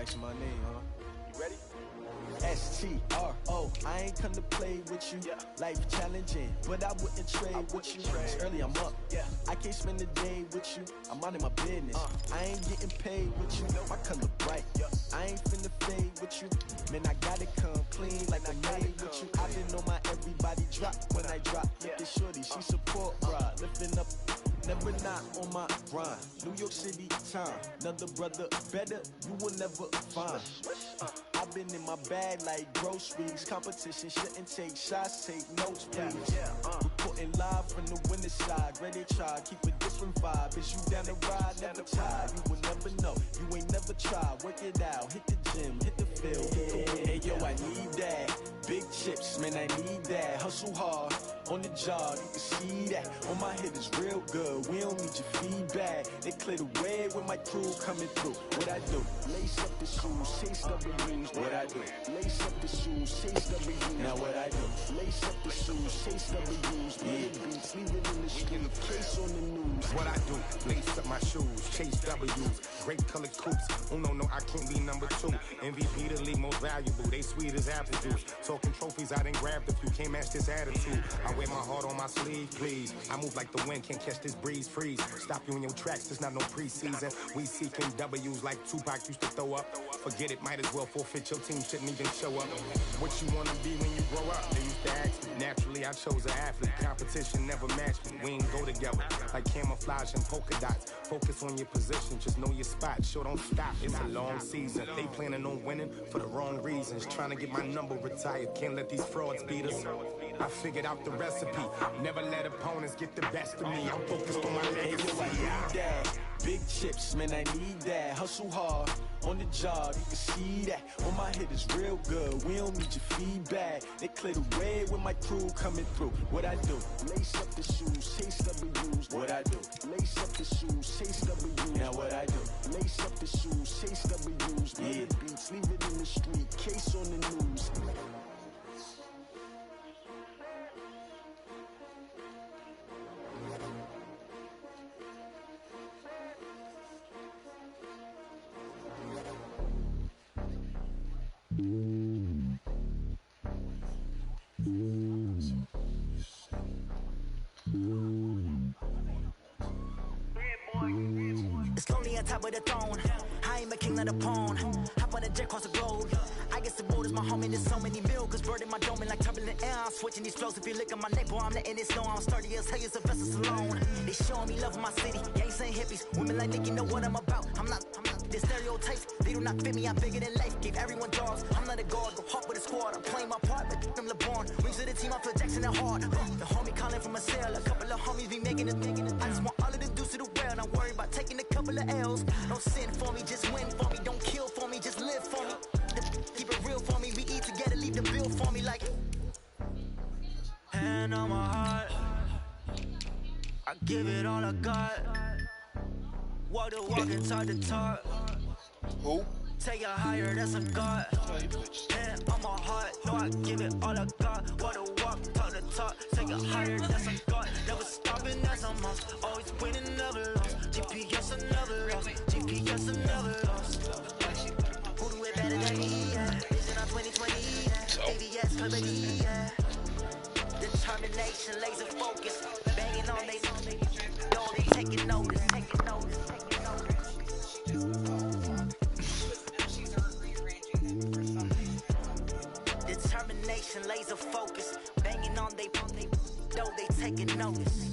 asking my name, huh? You ready? S-T-R-O, I ain't come to play with you. Life challenging, but I wouldn't trade with you. It's early, I'm up. I can't spend the day with you. I'm minding my business. I ain't getting paid with you. My color bright. I ain't finna fade with you. Man, I gotta come clean like I made with you. I didn't know my everybody drop when I drop. Look at shorty, she support, bruh. Lifting up, never not on my grind. New York City time, another brother better, you will never find. I've been in my bag like groceries. Competition shouldn't take shots, take notes, please. Reporting live from the winning side. Ready to try, keep a different vibe. Is you down the ride, never tired. You will never know, you ain't never tried. Work it out, hit the gym, hit the field, hit the hey yo, I need that. Big chips, man, I need that. Hustle hard, on the job, you can see that. On my hit is real good, we don't need your feedback. They clear the way with my crew coming through. What I do? Lace up the shoes, chase W's. What I do? Lace up the shoes, chase W's. Now what I do? Lace up the shoes, chase W's. Beats, leave it in the street, case on the news. What I do? Lace up my shoes, chase W's. Great colored coops. Oh no, I can't be number 2. MVP the league most valuable. They sweet as apple juice. Talking trophies, I done grabbed a few. Can't match this attitude. I wear my heart on my sleeve, please. I move like the wind, can't catch this breeze, freeze. Stop you in your tracks, there's not no preseason. We seeking W's like Tupac used to throw up. Forget it, might as well forfeit. Your team shouldn't even show up. What you wanna be when you grow up? They used to ask me. Naturally, I chose an athlete. Competition never matched me. We ain't go together like camouflage and polka dots. Focus on your position, just know your spot. Sure, don't stop. It's a long season. They planning on winning for the wrong reasons. Trying to get my number retired. Can't let these frauds beat us. I figured out the recipe. Never let opponents get the best of me. I'm focused on my legacy. I need that. Big chips, man, I need that. Hustle hard, on the job, you can see that. On my hit is real good, we don't need your feedback. They clear the way with my crew coming through. What I do? Lace up the shoes, chase W's. What I do? Lace up the shoes, chase W's. Now what I do? Lace up the shoes, chase W's. Beats, leave it in the street, case on the news. It's lonely on top of the throne. I ain't a king of the pawn. Hop on a jet across the globe. I guess the boat is my home and there's so many milkers bird in my dome and like turbulent air. I'm switching these flows. If you look at my neck, boy, I'm letting it snow. I'm sturdy as hell as a vessel alone. They showing me love in my city. Gangs and hippies. Women like Nick, you know what I'm about. I'm not the stereotypes. They do not fit me. I'm bigger than life. Gave everyone jobs. I'm not a guard. Go hard with a squad. I'm playing my part, but I'm LeBron. Rings of the team. I feel Jackson and hard. The homie calling from a cell. A couple of homies be making it. I just want all of the dudes to the well. Not worry about taking a couple of L's. Don't sin for me, just win for me. Don't kill for me, just live for me. Keep it real for me. We eat together, leave the bill for me like. Hand on my heart, I give it all I got. Walk the walk and talk the talk. Who? Take it higher, that's a God. Hand on my heart, no, I give it all I got. Walk the walk, talk the talk. Take it higher, that's a God. Never stopping, that's a must. Always winning, never lost. GPS, I never lost. GPS, I never lost. Who do it better than me? Vision on 2020. AVS, comedy. Determination, laser focus. Banging on they. No, they taking notice. Taking notice. Taking notice. Determination, laser focus. Banging on they. No, they taking notice.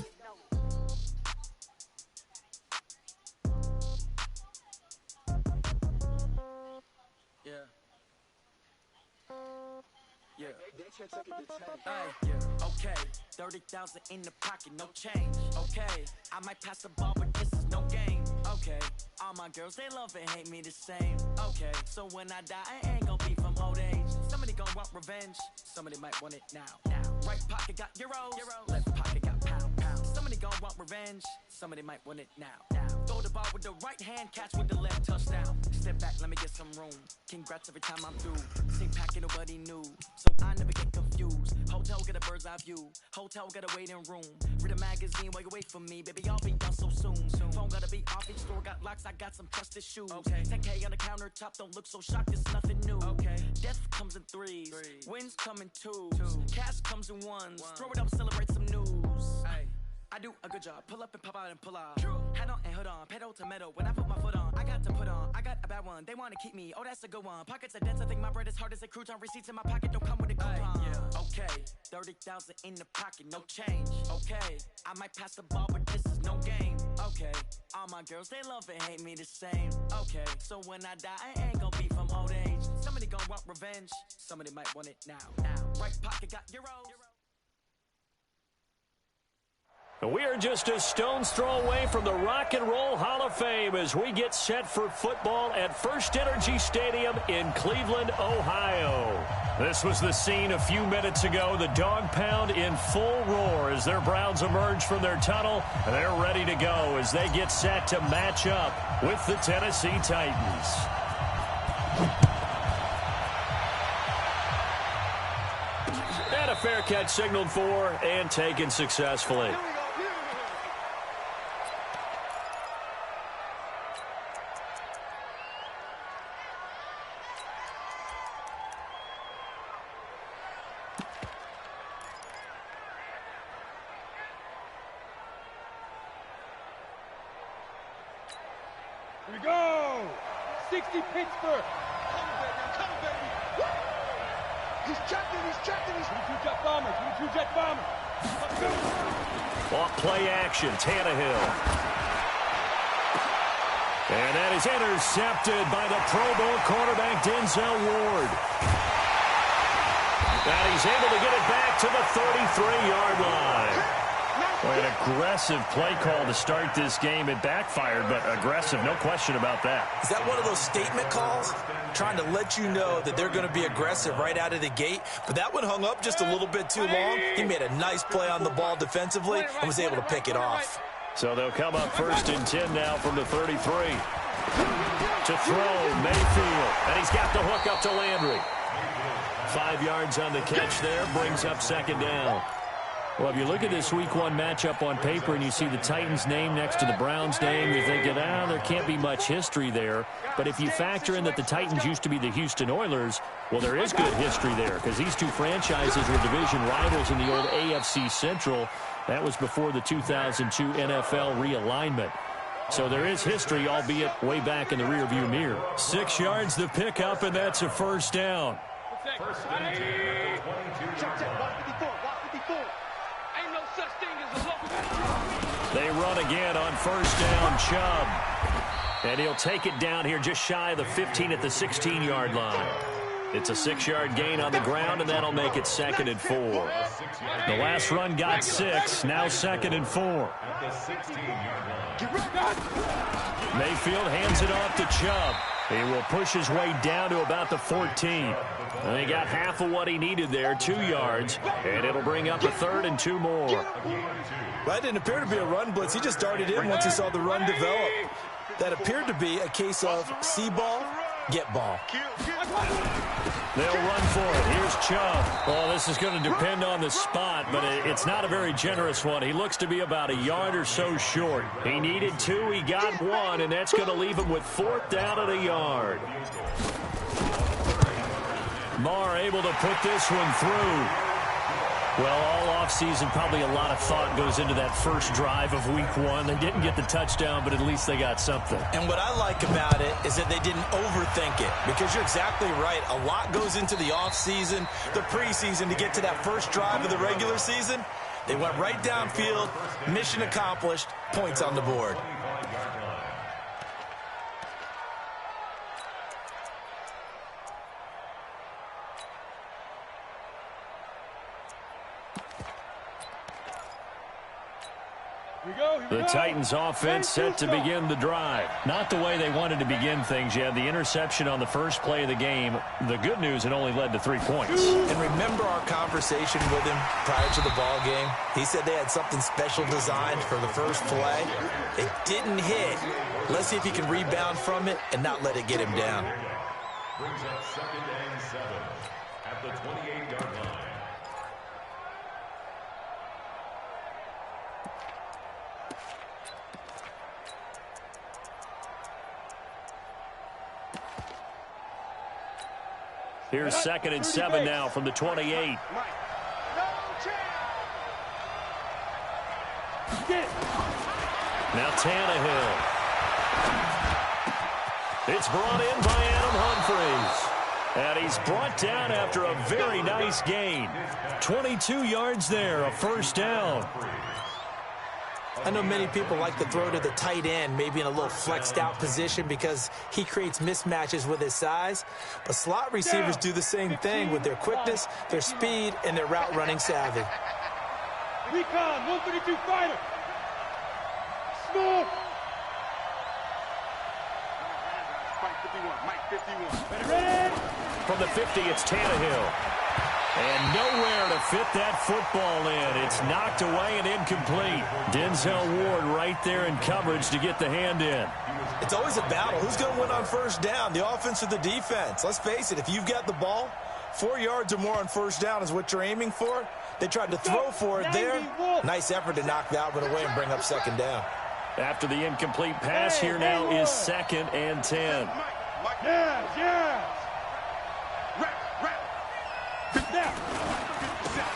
Okay, 30,000 in the pocket, no change. Okay, I might pass the ball, but this is no game. Okay, all my girls, they love and hate me the same. Okay, so when I die, I ain't gonna be from old age. Somebody gonna want revenge, somebody might want it now. Right pocket got euros, left pocket got pound. Somebody gonna want revenge, somebody might want it now. Throw the ball with the right hand, catch with the left, touchdown. Step back, let me get some room. Congrats every time I'm through. Same packet, nobody knew, so I never get confused. Hotel, get a bird's eye view. Hotel, get a waiting room. Read a magazine while you wait for me, baby, I'll be done so soon. Phone gotta be off, each store got locks, I got some trusted shoes. Okay. 10K on the countertop, don't look so shocked, it's nothing new. Okay. Death comes in threes, wins come in twos, cash comes in ones. Throw it up, celebrate some news. Ay. I do a good job, pull up and pop out and pull out. Hat on and hood on, pedal to metal. When I put my foot on, I got to put on. I got a bad one, they want to keep me. Oh, that's a good one. Pockets are dense, I think my bread is hard as a crouton. Receipts in my pocket don't come with a coupon. Yeah. Okay, 30,000 in the pocket, no change. Okay, I might pass the ball, but this is no game. Okay, all my girls, they love and hate me the same. Okay, so when I die, I ain't gonna be from old age. Somebody gonna want revenge, somebody might want it now. Right pocket got euros. We are just a stone's throw away from the Rock and Roll Hall of Fame as we get set for football at First Energy Stadium in Cleveland, Ohio. This was the scene a few minutes ago. The dog pound in full roar as their Browns emerge from their tunnel. They're ready to go as they get set to match up with the Tennessee Titans. And a fair catch signaled for and taken successfully. Here we go! 60 Pittsburgh! Come baby! Woo! He's checking, he's 22 jet bomber, 22 jet bomber! Off play action, Tannehill. And that is intercepted by the Pro Bowl quarterback Denzel Ward. And he's able to get it back to the 33-yard line. An aggressive play call to start this game. It backfired, but aggressive, no question about that. Is that one of those statement calls? Trying to let you know that they're going to be aggressive right out of the gate. But that one hung up just a little bit too long. He made a nice play on the ball defensively and was able to pick it off. So they'll come up 1st and 10 now from the 33. To throw, Mayfield. And he's got the hook up to Landry. 5 yards on the catch there, brings up 2nd down. Well, if you look at this Week 1 matchup on paper and you see the Titans' name next to the Browns' name, you're thinking, there can't be much history there. But if you factor in that the Titans used to be the Houston Oilers, well, there is good history there because these two franchises were division rivals in the old AFC Central. That was before the 2002 NFL realignment. So there is history, albeit way back in the rearview mirror. 6 yards the pickup, and that's a 1st down. They run again on 1st down, Chubb. And he'll take it down here just shy of the 15 at the 16-yard line. It's a 6-yard gain on the ground, and that'll make it 2nd and 4. The last run got 6, now 2nd and 4. Mayfield hands it off to Chubb. He will push his way down to about the 14. And he got half of what he needed there, 2 yards, and it'll bring up a 3rd and 2 more. Well, that didn't appear to be a run blitz. He just darted in once he saw the run develop. That appeared to be a case of see ball, get ball. They'll run for it. Here's Chubb. Well, this is going to depend on the spot, but it's not a very generous one. He looks to be about a yard or so short. He needed 2. He got 1, and that's going to leave him with 4th down at a yard. Marr able to put this one through. Well, all offseason, probably a lot of thought goes into that first drive of Week 1. They didn't get the touchdown, but at least they got something. And what I like about it is that they didn't overthink it, because you're exactly right. A lot goes into the offseason, the preseason, to get to that first drive of the regular season. They went right downfield, mission accomplished, points on the board. The Titans offense set to begin the drive. Not the way they wanted to begin things. You had the interception on the first play of the game. The good news, it only led to 3 points. And remember our conversation with him prior to the ball game? He said they had something special designed for the first play. It didn't hit, Let's see if he can rebound from it and not let it get him down. Brings up 2nd and 7 at the 28-yard line. Here's 2nd and 7 now from the 28. Now Tannehill. It's brought in by Adam Humphries. And he's brought down after a very nice gain. 22 yards there, a first down. I know many people like to throw to the tight end, maybe in a little flexed out position because he creates mismatches with his size. But slot receivers do the same thing with their quickness, their speed, and their route running savvy. Recon, 132 fighter. Smooth. Mike 51. Ready? From the 50, it's Tannehill. And nowhere to fit that football in. It's knocked away and incomplete. Denzel Ward right there in coverage to get the hand in. It's always a battle. Who's going to win on first down, the offense or the defense? Let's face it, if you've got the ball, 4 yards or more on first down is what you're aiming for. They tried to throw for it there. Nice effort to knock that one away and bring up second down. After the incomplete pass, here now is 2nd and 10. Yes.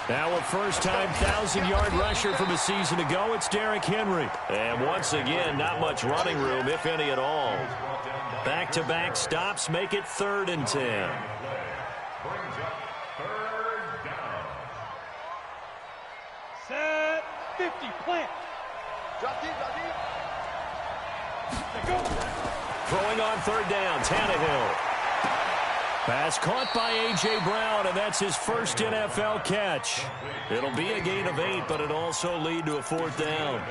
Now a first-time 1,000-yard rusher from a season ago, it's Derrick Henry. And once again, not much running room, if any at all. Back-to-back stops make it 3rd and 10. Set 50, plant. Throwing on 3rd down, Tannehill. Pass caught by A.J. Brown, and that's his first NFL catch. It'll be a gain of 8, but it'll also lead to a 4th down.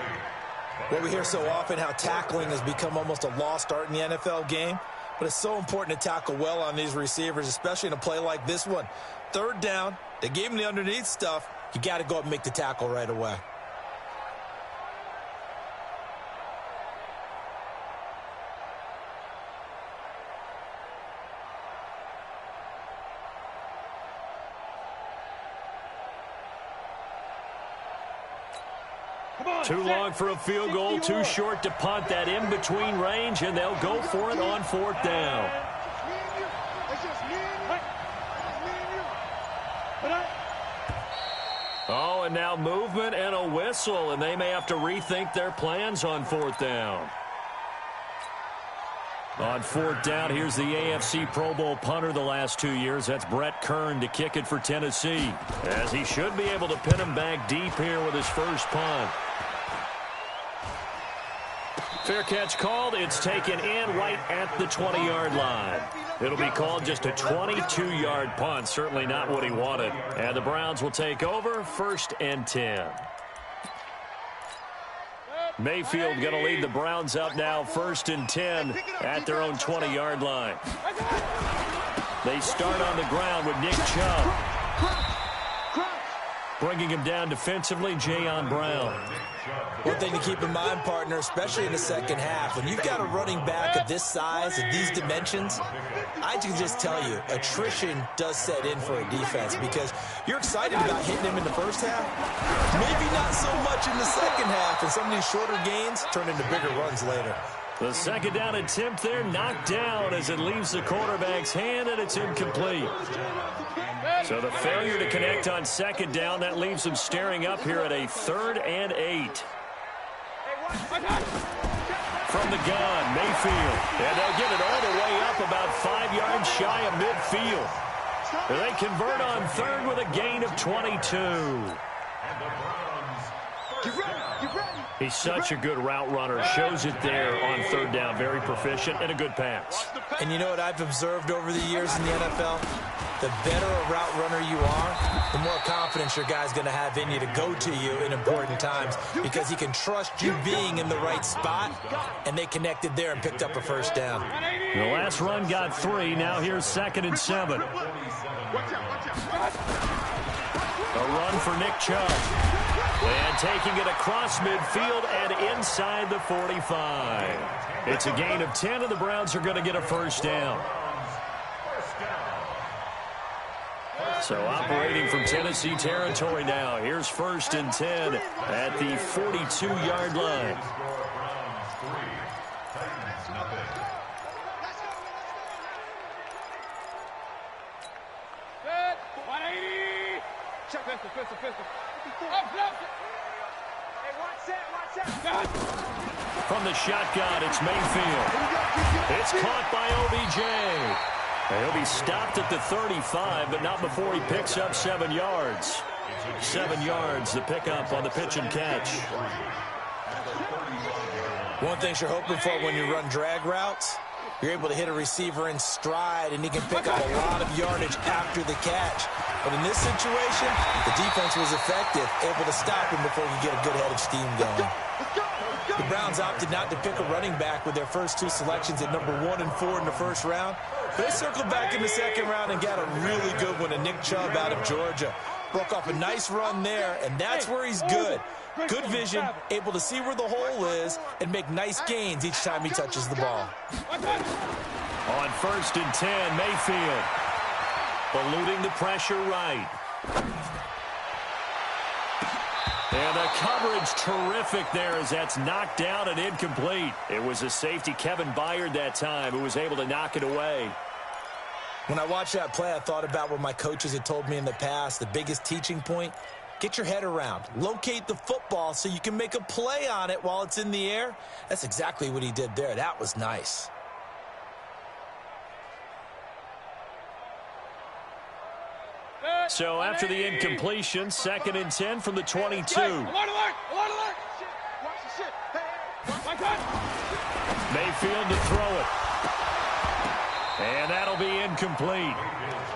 Well, we hear so often how tackling has become almost a lost art in the NFL game, but it's so important to tackle well on these receivers, especially in a play like this one. 3rd down, they gave him the underneath stuff. You got to go up and make the tackle right away. Too long for a field goal, too short to punt. That in-between range, and they'll go for it on 4th down. Oh, and now movement and a whistle, and they may have to rethink their plans on 4th down. On 4th down, here's the AFC Pro Bowl punter the last 2 years. That's Brett Kern to kick it for Tennessee, as he should be able to pin him back deep here with his first punt. Fair catch called. It's taken in right at the 20-yard line. It'll be called just a 22-yard punt. Certainly not what he wanted. And the Browns will take over 1st and 10. Mayfield going to lead the Browns up now 1st and 10 at their own 20-yard line. They start on the ground with Nick Chubb. Bringing him down defensively, Jayon Brown. One thing to keep in mind, partner, especially in the second half, when you've got a running back of this size, of these dimensions, I can just tell you, attrition does set in for a defense because you're excited about hitting him in the first half. Maybe not so much in the second half, and some of these shorter gains turn into bigger runs later. The 2nd down attempt there knocked down as it leaves the quarterback's hand, and it's incomplete. So the failure to connect on 2nd down, that leaves them staring up here at a 3rd and 8. From the gun, Mayfield. And they'll get it all the way up about 5 yards shy of midfield. They convert on 3rd with a gain of 22. He's such a good route runner. Shows it there on 3rd down. Very proficient and a good pass. And you know what I've observed over the years in the NFL? The better a route runner you are, the more confidence your guy's going to have in you to go to you in important times because he can trust you being in the right spot, and they connected there and picked up a first down. The last run got 3. Now here's 2nd and 7. A run for Nick Chubb. And taking it across midfield and inside the 45. It's a gain of 10, and the Browns are going to get a first down. So operating from Tennessee territory now. Here's 1st and 10 at the 42-yard line. From the shotgun, it's Mayfield. It's caught by OBJ. He'll be stopped at the 35, but not before he picks up 7 yards. 7 yards, the pickup on the pitch and catch. One thing you're hoping for when you run drag routes, you're able to hit a receiver in stride, and he can pick up a lot of yardage after the catch. But in this situation, the defense was effective, able to stop him before he get a good head of steam going. The Browns opted not to pick a running back with their first 2 selections at number 1 and 4 in the first round. But they circled back in the second round and got a really good one to Nick Chubb out of Georgia. Broke off a nice run there, and that's where he's good. Good vision, able to see where the hole is, and make nice gains each time he touches the ball. On 1st and 10, Mayfield. Eluding the pressure right. And the coverage terrific there as that's knocked down and incomplete. It was a safety, Kevin Byard, that time, who was able to knock it away. When I watched that play, I thought about what my coaches had told me in the past. The biggest teaching point, get your head around. Locate the football so you can make a play on it while it's in the air. That's exactly what he did there. That was nice. So after the incompletion, 2nd and 10 from the 22. Mayfield to throw it. And that'll be incomplete.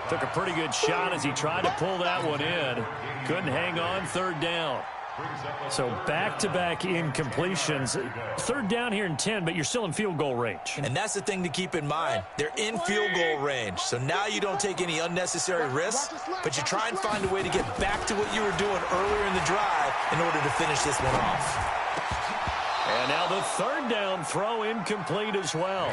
Took a pretty good shot as he tried to pull that one in. Couldn't hang on, 3rd down. So back-to-back incompletions. 3rd down here in 10, but you're still in field goal range. And that's the thing to keep in mind. They're in field goal range. So now you don't take any unnecessary risks, but you try and find a way to get back to what you were doing earlier in the drive in order to finish this one off. And now the 3rd down throw incomplete as well.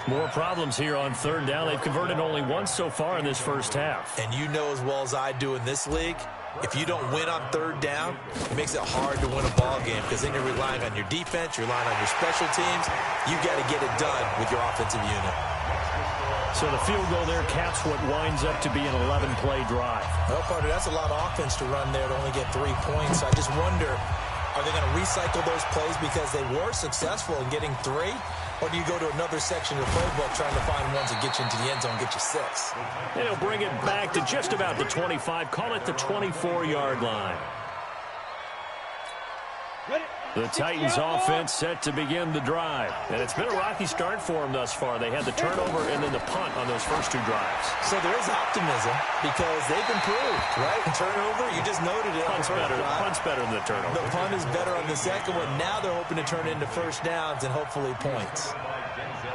More problems here on 3rd down. They've converted only once so far in this first half. And you know as well as I do in this league, if you don't win on 3rd down, it makes it hard to win a ball game because then you're relying on your defense, you're relying on your special teams. You've got to get it done with your offensive unit. So the field goal there caps what winds up to be an 11-play drive. Well, Carter, that's a lot of offense to run there to only get 3 points. I just wonder, are they going to recycle those plays because they were successful in getting 3? Or do you go to another section of the playbook trying to find ones that get you into the end zone, get you 6? And he'll bring it back to just about the 25. Call it the 24-yard line. The Titans offense set to begin the drive. And it's been a rocky start for them thus far. They had the turnover and then the punt on those first 2 drives. So there is optimism because they've improved, right? Turnover, you just noted it. Punt's better than the turnover. The punt is better on the second one. Now they're hoping to turn into first downs and hopefully points.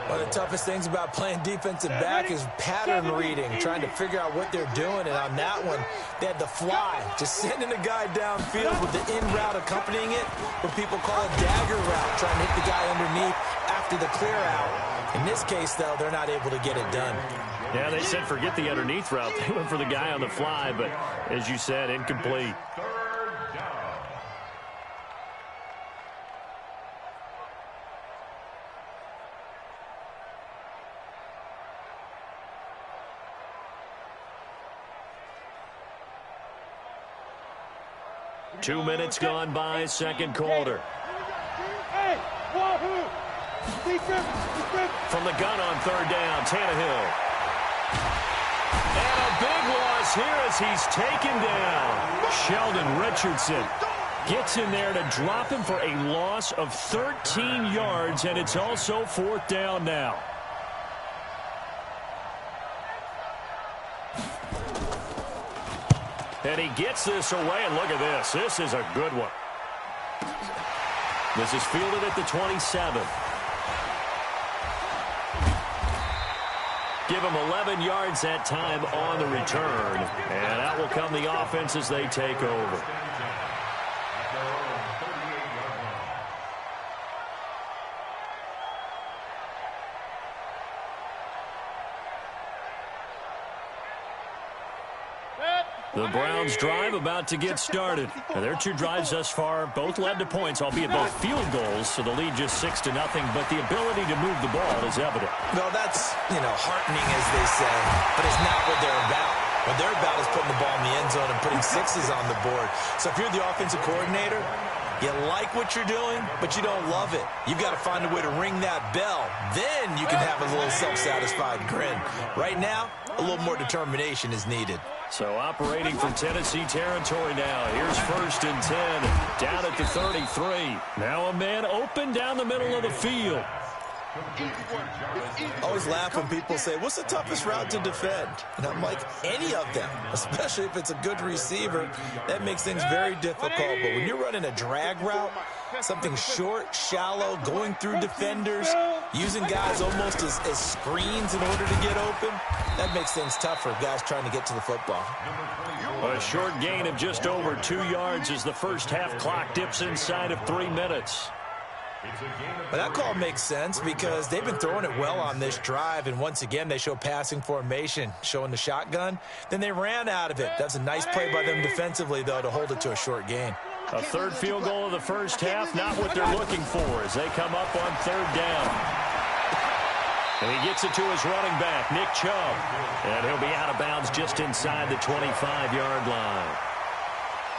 One of the toughest things about playing defensive back is pattern reading, trying to figure out what they're doing. And on that one, they had the fly, just sending a guy downfield with the in route accompanying it, what people call a dagger route, trying to hit the guy underneath after the clear out. In this case, though, they're not able to get it done. Yeah, they said forget the underneath route. They went for the guy on the fly, but as you said, incomplete. 2 minutes gone by, second quarter. From the gun on 3rd down, Tannehill. And a big loss here as he's taken down. Sheldon Richardson gets in there to drop him for a loss of 13 yards, and it's also 4th down now. And he gets this away, and look at this. This is a good one. This is fielded at the 27. Give them 11 yards that time on the return. And out will come the offense as they take over. The Browns drive about to get started. And their two drives thus far both led to points, albeit both field goals, so the lead just 6-0, but the ability to move the ball is evident. Well, that's, heartening, as they say, but it's not what they're about. What they're about is putting the ball in the end zone and putting sixes on the board. So if you're the offensive coordinator, you like what you're doing, but you don't love it. You've got to find a way to ring that bell. Then you can have a little self-satisfied grin. Right now, a little more determination is needed. So operating from Tennessee territory now. Here's 1st and 10, down at the 33. Now a man open down the middle of the field. I always laugh when people say, what's the toughest route to defend? And I'm like, any of them, especially if it's a good receiver. That makes things very difficult. But when you're running a drag route, something short, shallow, going through defenders, using guys almost as screens in order to get open, that makes things tough for guys trying to get to the football. A short gain of just over 2 yards as the first half clock dips inside of 3 minutes. But that call makes sense because they've been throwing it well on this drive, and once again they show passing formation, showing the shotgun. Then they ran out of it. That's a nice play by them defensively, though, to hold it to a short gain. A third field goal of the first half, not what they're looking for as they come up on 3rd down. And he gets it to his running back, Nick Chubb. And he'll be out of bounds just inside the 25-yard line.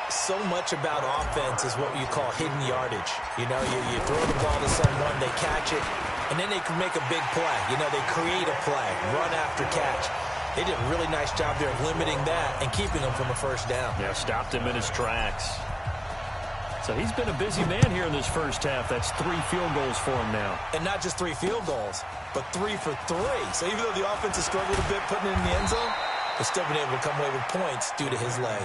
So much about offense is what you call hidden yardage. You throw the ball to someone, they catch it, and then they can make a big play. They create a play, run after catch. They did a really nice job there of limiting that and keeping him from a first down. Yeah, stopped him in his tracks. So he's been a busy man here in this first half. That's 3 field goals for him now. And not just 3 field goals, but 3 for 3. So even though the offense has struggled a bit putting it in the end zone, they've still been able to come away with points due to his leg.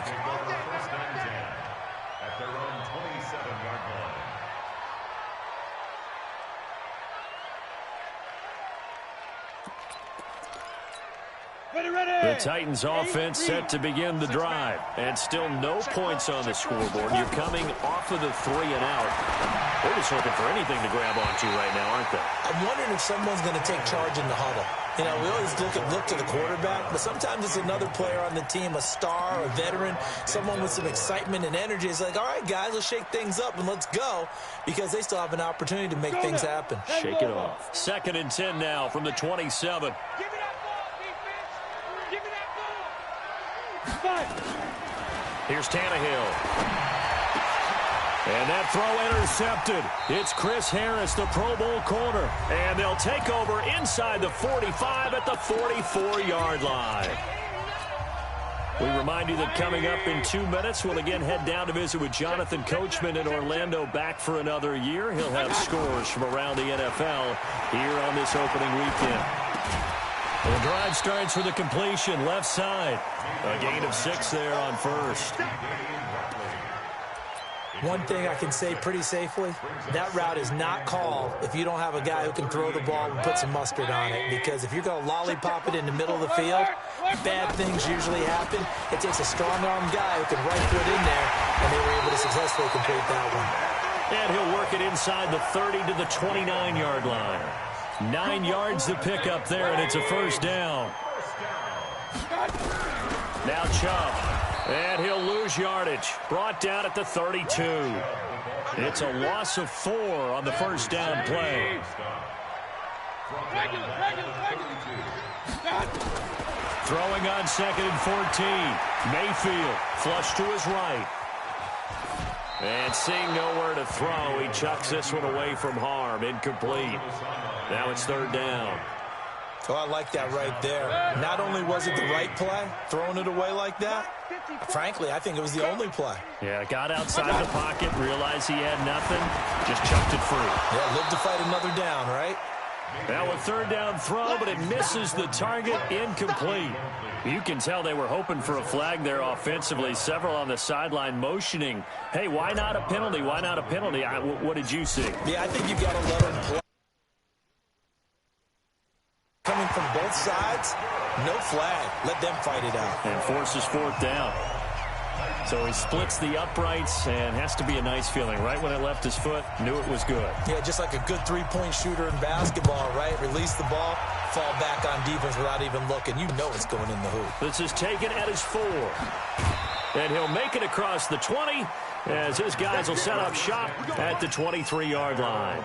The Titans offense set to begin the drive. And still no points on the scoreboard. You're coming off of the 3 and out. They're just looking for anything to grab onto right now, aren't they? I'm wondering if someone's going to take charge in the huddle. We always look to the quarterback, but sometimes it's another player on the team, a star, a veteran, someone with some excitement and energy. It's like, all right, guys, let's shake things up and let's go, because they still have an opportunity to make things happen. Shake it off. 2nd and 10 now from the 27. Here's Tannehill. And that throw intercepted. It's Chris Harris, the Pro Bowl corner. And they'll take over inside the 45 at the 44-yard line. We remind you that coming up in 2 minutes, we'll again head down to visit with Jonathan Coachman in Orlando, back for another year. He'll have scores from around the NFL here on this opening weekend. The drive starts with a completion, left side. A gain of 6 there on 1st. One thing I can say pretty safely, that route is not called if you don't have a guy who can throw the ball and put some mustard on it. Because if you're going to lollipop it in the middle of the field, bad things usually happen. It takes a strong-arm guy who can right foot in there, and they were able to successfully complete that one. And he'll work it inside the 30 to the 29-yard line. 9 yards to pick up there, and it's a first down. Now Chubb. And he'll lose yardage. Brought down at the 32. It's a loss of 4 on the first down play. Throwing on 2nd and 14. Mayfield flush to his right. And seeing nowhere to throw, he chucks this one away from harm. Incomplete. Now it's 3rd down. Oh, I like that right there. Not only was it the right play, throwing it away like that, frankly, I think it was the only play. Yeah, got outside the pocket, realized he had nothing, just chucked it free. Yeah, lived to fight another down, right? Now a 3rd down throw, but it misses the target, incomplete. You can tell they were hoping for a flag there offensively. Several on the sideline motioning, hey, why not a penalty? Why not a penalty? What did you see? Yeah, I think you got to let them play. Coming from both sides, defense. No flag. Let them fight it out. And forces fourth down. So he splits the uprights and has to be a nice feeling. Right when it left his foot, knew it was good. Yeah, just like a good three-point shooter in basketball, right? Release the ball, fall back on defense without even looking. You know it's going in the hoop. This is taken at his 4. And he'll make it across the 20 as his guys will set up shop at the 23-yard line.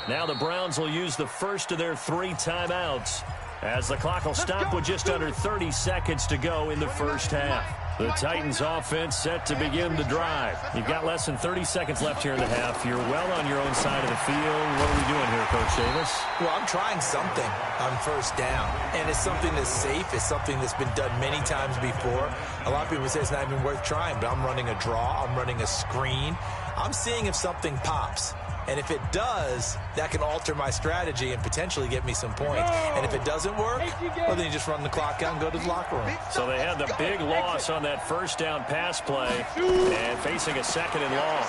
Now the Browns will use the first of their 3 timeouts as the clock will stop with just under 30 seconds to go in the first half. The Titans offense set to begin the drive. You've got less than 30 seconds left here in the half. You're well on your own side of the field. What are we doing here, Coach Davis? Well, I'm trying something on first down. And it's something that's safe. It's something that's been done many times before. A lot of people say it's not even worth trying, but I'm running a draw. I'm running a screen. I'm seeing if something pops. And if it does, that can alter my strategy and potentially get me some points. And if it doesn't work, well, then you just run the clock out and go to the locker room. So they had the big loss on that first down pass play and facing a 2nd and long.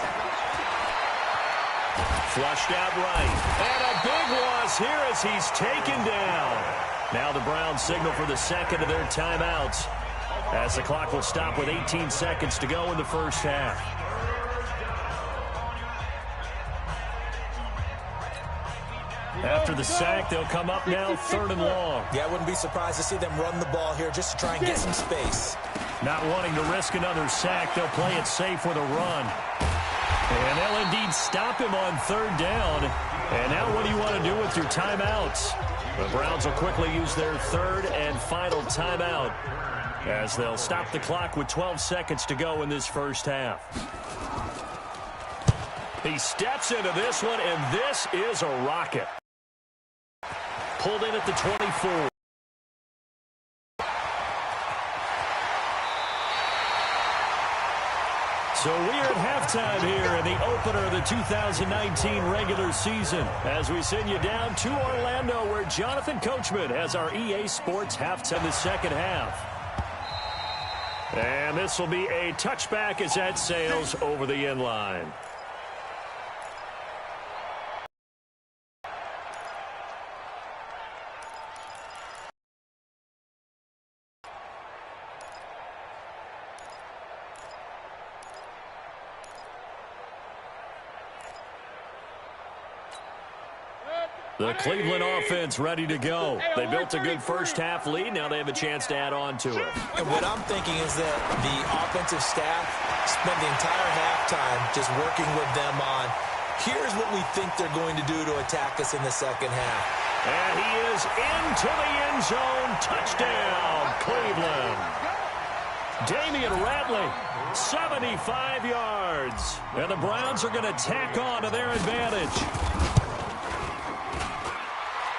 Flushed out right. And a big loss here as he's taken down. Now the Browns signal for the second of their timeouts as the clock will stop with 18 seconds to go in the first half. After the sack, they'll come up now 3rd and long. Yeah, I wouldn't be surprised to see them run the ball here just to try and get some space. Not wanting to risk another sack, they'll play it safe with a run. And they'll indeed stop him on 3rd down. And now what do you want to do with your timeouts? The Browns will quickly use their 3rd and final timeout as they'll stop the clock with 12 seconds to go in this first half. He steps into this one, and this is a rocket. Pulled in at the 24. So we are at halftime here in the opener of the 2019 regular season as we send you down to Orlando where Jonathan Coachman has our EA Sports halftime in the second half. And this will be a touchback as that sails over the end line. The Cleveland offense ready to go. They built a good first-half lead. Now they have a chance to add on to it. And what I'm thinking is that the offensive staff spent the entire halftime just working with them on, here's what we think they're going to do to attack us in the second half. And he is into the end zone. Touchdown, Cleveland. Damian Ratley, 75 yards. And the Browns are going to tack on to their advantage.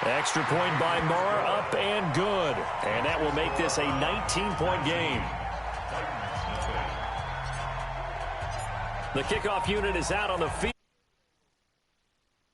Extra point by Murrah, up and good. And that will make this a 19-point game. The kickoff unit is out on the field.